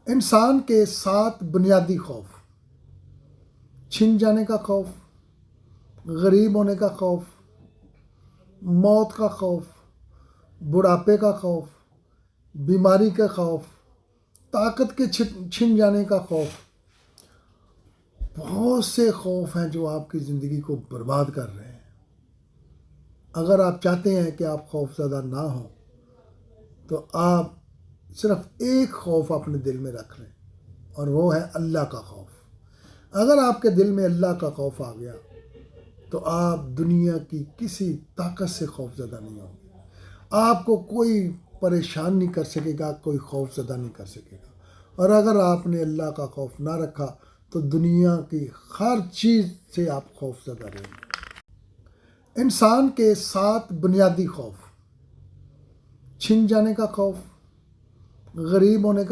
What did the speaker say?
انسان کے 7 بنیادی خوف: چھن جانے کا خوف، غریب ہونے کا خوف، موت کا خوف، بڑھاپے کا خوف، بیماری کا خوف، طاقت کے چھن جانے کا خوف۔ بہت سے خوف ہیں جو آپ کی زندگی کو برباد کر رہے ہیں۔ اگر آپ چاہتے ہیں کہ آپ خوف زدہ نہ ہوں تو آپ صرف ایک خوف اپنے دل میں رکھ لیں، اور وہ ہے اللہ کا خوف۔ اگر آپ کے دل میں اللہ کا خوف آ گیا تو آپ دنیا کی کسی طاقت سے خوف زدہ نہیں ہوں گے۔ آپ کو کوئی پریشان نہیں کر سکے گا، کوئی خوف زدہ نہیں کر سکے گا۔ اور اگر آپ نے اللہ کا خوف نہ رکھا تو دنیا کی ہر چیز سے آپ خوف زدہ رہیں گے۔ انسان کے 7 بنیادی خوف: چھن جانے کا خوف، غریب ہونے کا